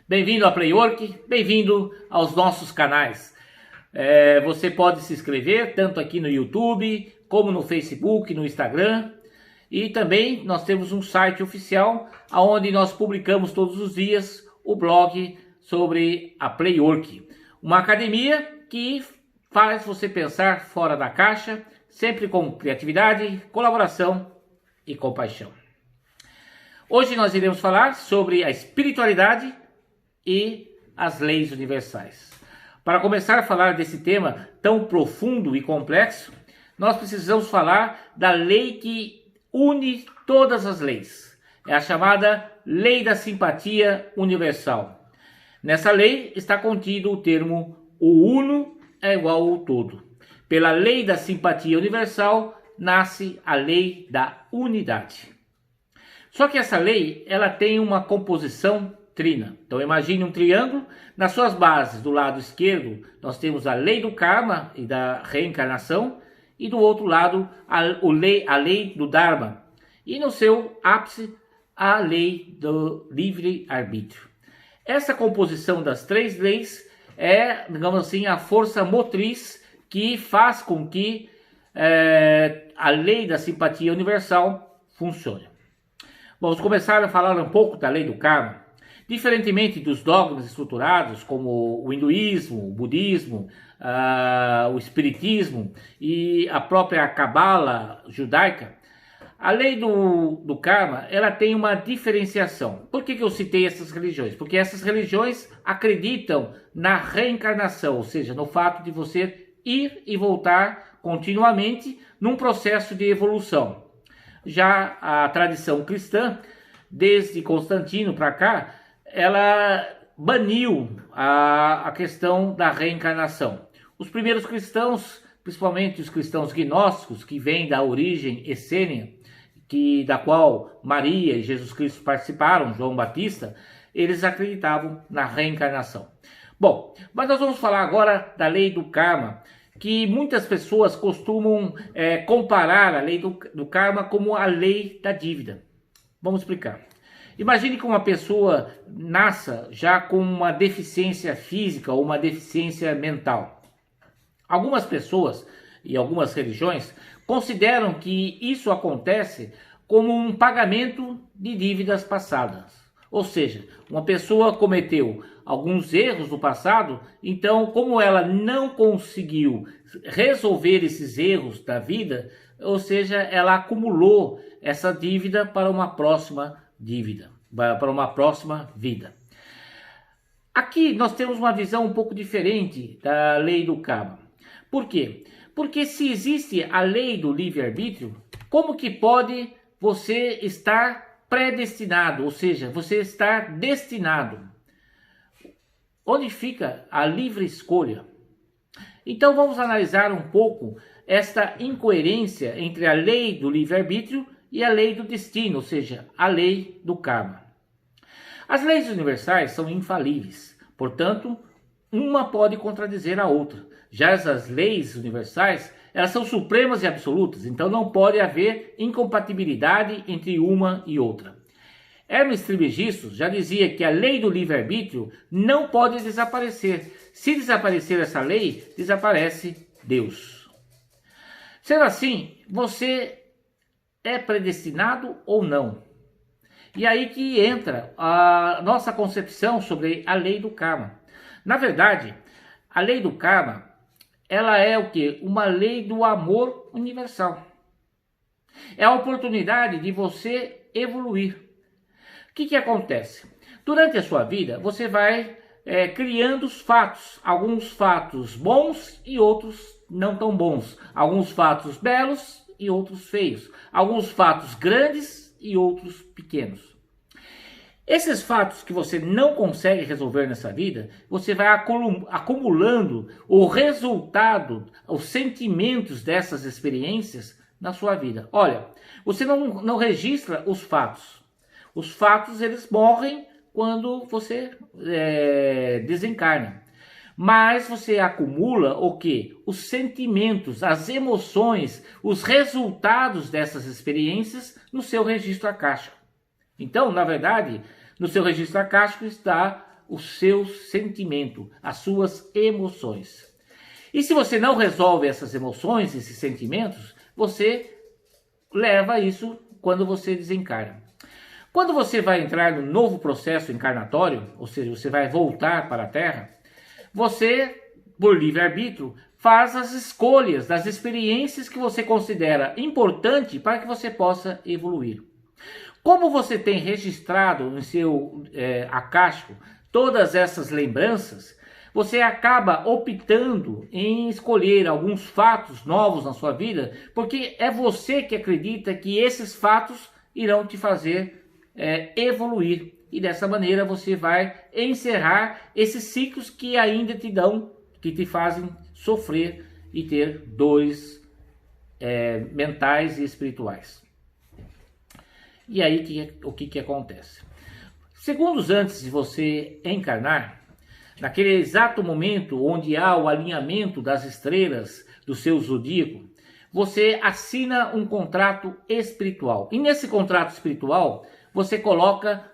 Bem-vindo à Playwork, bem-vindo aos nossos canais. Você pode se inscrever tanto aqui no YouTube, como no Facebook, no Instagram. E também nós temos um site oficial, onde nós publicamos todos os dias o blog sobre a Playwork. Uma academia que faz você pensar fora da caixa, sempre com criatividade, colaboração e compaixão. Hoje nós iremos falar sobre a espiritualidade e as leis universais. Para começar a falar desse tema tão profundo e complexo, nós precisamos falar da lei que une todas as leis. É a chamada Lei da Simpatia Universal. Nessa lei está contido o termo o uno é igual ao todo. Pela Lei da Simpatia Universal nasce a Lei da Unidade. Só que essa lei ela tem uma composição trina. Então imagine um triângulo, nas suas bases do lado esquerdo nós temos a lei do karma e da reencarnação e do outro lado a lei do dharma e no seu ápice a lei do livre-arbítrio. Essa composição das três leis é, digamos assim, a força motriz que faz com que a lei da simpatia universal funcione. Vamos começar a falar um pouco da lei do karma. Diferentemente dos dogmas estruturados como o hinduísmo, o budismo, o espiritismo e a própria cabala judaica, a lei do karma ela tem uma diferenciação. Por que eu citei essas religiões? Porque essas religiões acreditam na reencarnação, ou seja, no fato de você ir e voltar continuamente num processo de evolução. Já a tradição cristã, desde Constantino para cá, ela baniu a questão da reencarnação. Os primeiros cristãos, principalmente os cristãos gnósticos, que vêm da origem essênia, da qual Maria e Jesus Cristo participaram, João Batista, eles acreditavam na reencarnação. Bom, mas nós vamos falar agora da lei do karma, que muitas pessoas costumam comparar a lei do karma como a lei da dívida. Vamos explicar. Imagine que uma pessoa nasça já com uma deficiência física ou uma deficiência mental. Algumas pessoas e algumas religiões consideram que isso acontece como um pagamento de dívidas passadas. Ou seja, uma pessoa cometeu alguns erros no passado, então como ela não conseguiu resolver esses erros da vida, ou seja, ela acumulou essa dívida para uma próxima dívida, para uma próxima vida. Aqui nós temos uma visão um pouco diferente da lei do karma. Por quê? Porque se existe a lei do livre-arbítrio, como que pode você estar predestinado, ou seja, você estar destinado? Onde fica a livre escolha? Então vamos analisar um pouco esta incoerência entre a lei do livre-arbítrio e a lei do destino, ou seja, a lei do karma. As leis universais são infalíveis, portanto, uma pode contradizer a outra. Já as leis universais, elas são supremas e absolutas, então não pode haver incompatibilidade entre uma e outra. Hermes Trismegisto já dizia que a lei do livre-arbítrio não pode desaparecer. Se desaparecer essa lei, desaparece Deus. Sendo assim, você é predestinado ou não? E aí que entra a nossa concepção sobre a lei do karma. Na verdade, a lei do karma, ela é o quê? Uma lei do amor universal. É a oportunidade de você evoluir. O que acontece? Durante a sua vida, você vai criando os fatos. Alguns fatos bons e outros não tão bons. Alguns fatos belos e outros feios. Alguns fatos grandes e outros pequenos. Esses fatos que você não consegue resolver nessa vida, você vai acumulando o resultado, os sentimentos dessas experiências na sua vida. Olha, você não registra os fatos. Os fatos eles morrem quando você desencarna. Mas você acumula o quê? Os sentimentos, as emoções, os resultados dessas experiências no seu registro akáshico. Então, na verdade, no seu registro akáshico está o seu sentimento, as suas emoções. E se você não resolve essas emoções, esses sentimentos, você leva isso quando você desencarna. Quando você vai entrar no novo processo encarnatório, ou seja, você vai voltar para a Terra, você, por livre-arbítrio, faz as escolhas das experiências que você considera importante para que você possa evoluir. Como você tem registrado no seu acástico todas essas lembranças, você acaba optando em escolher alguns fatos novos na sua vida, porque é você que acredita que esses fatos irão te fazer evoluir. E dessa maneira você vai encerrar esses ciclos que ainda te dão, que te fazem sofrer e ter dores mentais e espirituais. E aí o que acontece? Segundos antes de você encarnar, naquele exato momento onde há o alinhamento das estrelas do seu zodíaco, você assina um contrato espiritual. E nesse contrato espiritual, você coloca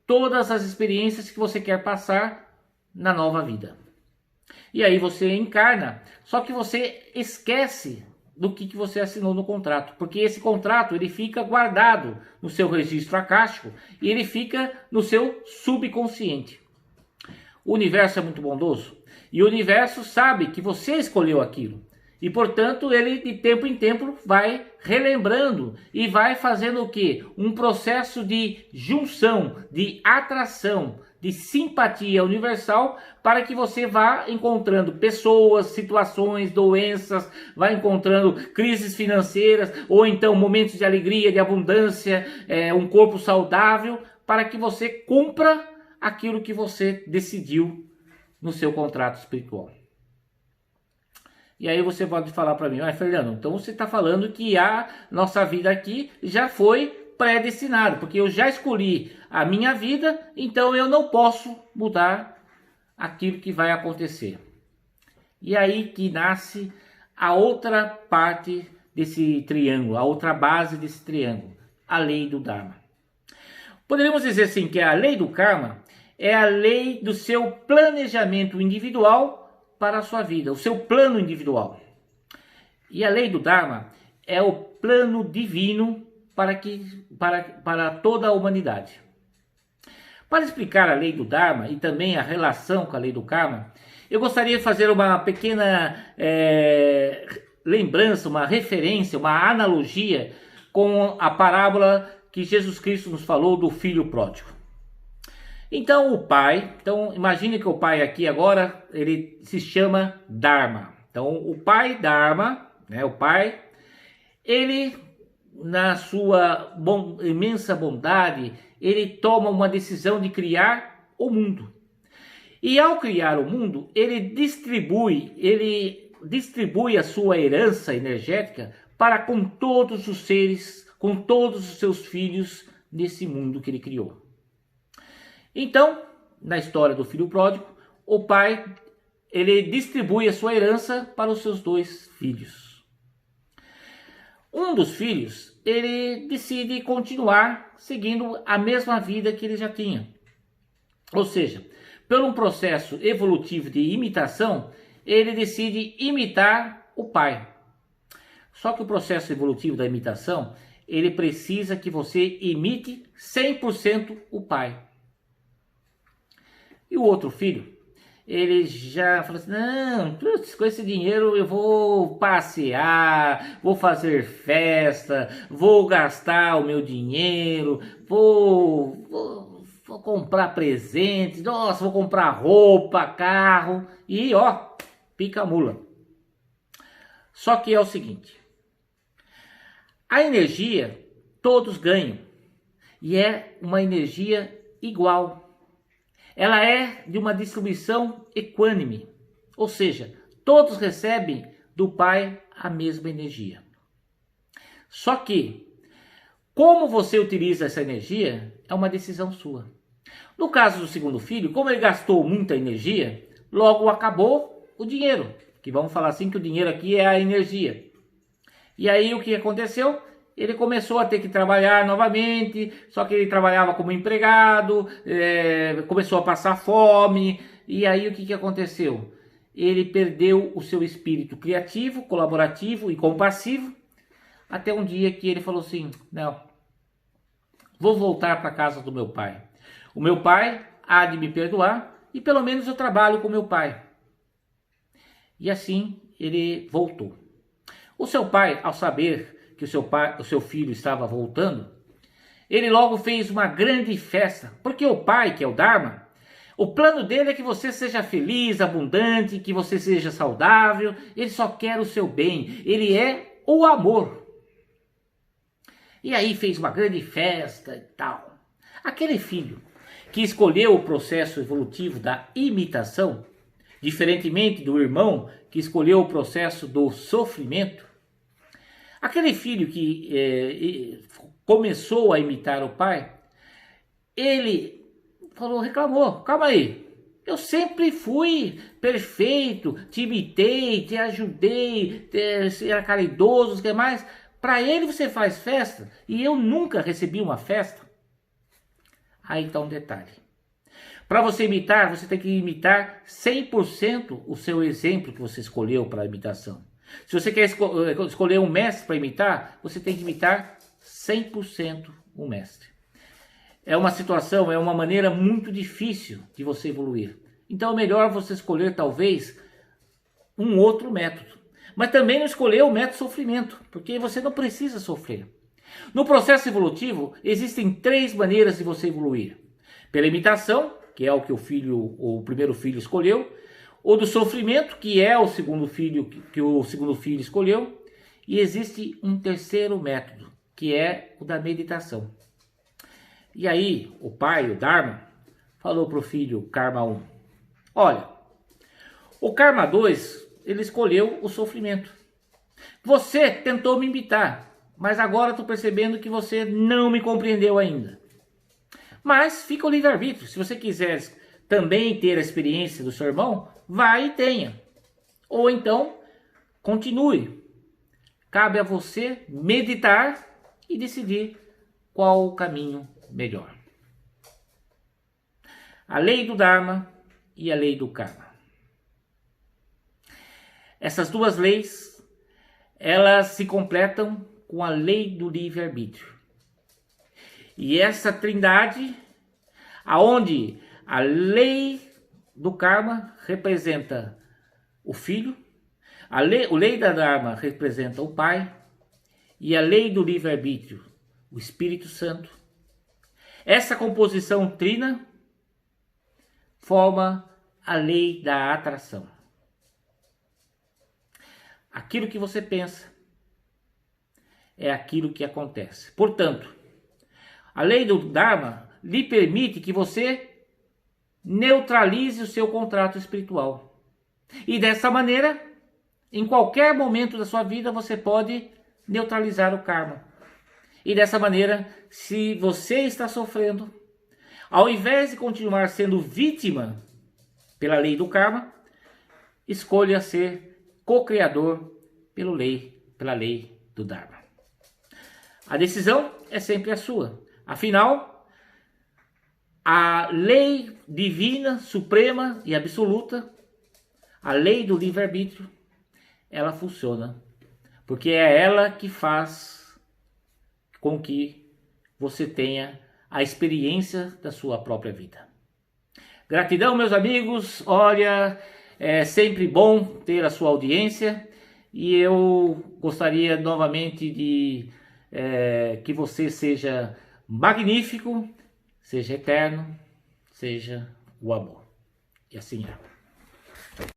todas as experiências que você quer passar na nova vida. E aí você encarna, só que você esquece do que você assinou no contrato, porque esse contrato ele fica guardado no seu registro acástico e ele fica no seu subconsciente. O universo é muito bondoso e o universo sabe que você escolheu aquilo. E, portanto, ele de tempo em tempo vai relembrando e vai fazendo o quê? Um processo de junção, de atração, de simpatia universal para que você vá encontrando pessoas, situações, doenças, vá encontrando crises financeiras ou então momentos de alegria, de abundância, um corpo saudável, para que você cumpra aquilo que você decidiu no seu contrato espiritual. E aí você pode falar para mim, Fernando, então você está falando que a nossa vida aqui já foi predestinada, porque eu já escolhi a minha vida, então eu não posso mudar aquilo que vai acontecer. E aí que nasce a outra parte desse triângulo, a outra base desse triângulo, a lei do Dharma. Poderíamos dizer assim que a lei do Karma é a lei do seu planejamento individual para a sua vida, o seu plano individual. E a lei do Dharma é o plano divino para toda a humanidade. Para explicar a lei do Dharma e também a relação com a lei do Karma, eu gostaria de fazer uma pequena lembrança, uma referência, uma analogia com a parábola que Jesus Cristo nos falou do filho pródigo. Então imagine que o pai aqui agora, ele se chama Dharma. Então o pai Dharma, o pai, ele na sua imensa bondade, ele toma uma decisão de criar o mundo. E ao criar o mundo, ele distribui a sua herança energética para com todos os seres, com todos os seus filhos nesse mundo que ele criou. Então, na história do filho pródigo, o pai, ele distribui a sua herança para os seus dois filhos. Um dos filhos, ele decide continuar seguindo a mesma vida que ele já tinha. Ou seja, por um processo evolutivo de imitação, ele decide imitar o pai. Só que o processo evolutivo da imitação, ele precisa que você imite 100% o pai. E o outro filho, ele já falou assim, não, com esse dinheiro eu vou passear, vou fazer festa, vou gastar o meu dinheiro, vou comprar presentes, nossa, vou comprar roupa, carro e pica a mula. Só que é o seguinte, a energia todos ganham e é uma energia igual. Ela é de uma distribuição equânime, ou seja, todos recebem do Pai a mesma energia. Só que, como você utiliza essa energia, é uma decisão sua. No caso do segundo filho, como ele gastou muita energia, logo acabou o dinheiro, que vamos falar assim que o dinheiro aqui é a energia. E aí o que aconteceu? ele começou a ter que trabalhar novamente, só que ele trabalhava como empregado, começou a passar fome, e aí o que aconteceu? Ele perdeu o seu espírito criativo, colaborativo e compassivo, até um dia que ele falou assim, não, vou voltar para a casa do meu pai. O meu pai há de me perdoar e pelo menos eu trabalho com meu pai. E assim ele voltou. O seu pai, ao saber que o seu filho estava voltando, ele logo fez uma grande festa, porque o pai, que é o Dharma, o plano dele é que você seja feliz, abundante, que você seja saudável, ele só quer o seu bem, ele é o amor. E aí fez uma grande festa e tal. Aquele filho que escolheu o processo evolutivo da imitação, diferentemente do irmão que escolheu o processo do sofrimento, aquele filho que começou a imitar o pai, ele reclamou, calma aí, eu sempre fui perfeito, te imitei, te ajudei, era caridoso, o que mais? Para ele você faz festa e eu nunca recebi uma festa. Aí está um detalhe. Para você imitar, você tem que imitar 100% o seu exemplo que você escolheu para a imitação. Se você quer escolher um mestre para imitar, você tem que imitar 100% o mestre. É uma situação, é uma maneira muito difícil de você evoluir. Então é melhor você escolher talvez um outro método. Mas também não escolher o método sofrimento, porque você não precisa sofrer. No processo evolutivo, existem 3 maneiras de você evoluir. Pela imitação, que é o que o primeiro filho escolheu, ou do sofrimento, que é o segundo filho que o segundo filho escolheu, e existe um terceiro método, que é o da meditação. E aí, o pai, o Dharma, falou para o filho Karma 1, olha, o Karma 2, ele escolheu o sofrimento. Você tentou me imitar, mas agora estou percebendo que você não me compreendeu ainda. Mas fica o livre-arbítrio. Se você quiser também ter a experiência do seu irmão, vai e tenha. Ou então, continue. Cabe a você meditar e decidir qual o caminho melhor. A lei do Dharma e a lei do Karma. Essas duas leis, elas se completam com a lei do livre-arbítrio. E essa trindade, aonde a lei do Karma representa o filho, a lei da Dharma representa o pai, e a lei do livre-arbítrio, o Espírito Santo. Essa composição trina forma a lei da atração. Aquilo que você pensa é aquilo que acontece. Portanto, a lei do Dharma lhe permite que você neutralize o seu contrato espiritual. E dessa maneira, em qualquer momento da sua vida, você pode neutralizar o karma. E dessa maneira, se você está sofrendo, ao invés de continuar sendo vítima pela lei do karma, escolha ser co-criador pela lei do Dharma. A decisão é sempre a sua. Afinal, a lei divina, suprema e absoluta, a lei do livre-arbítrio, ela funciona. Porque é ela que faz com que você tenha a experiência da sua própria vida. Gratidão, meus amigos. Olha, é sempre bom ter a sua audiência e eu gostaria novamente de que você seja magnífico, seja eterno, seja o amor. E assim é.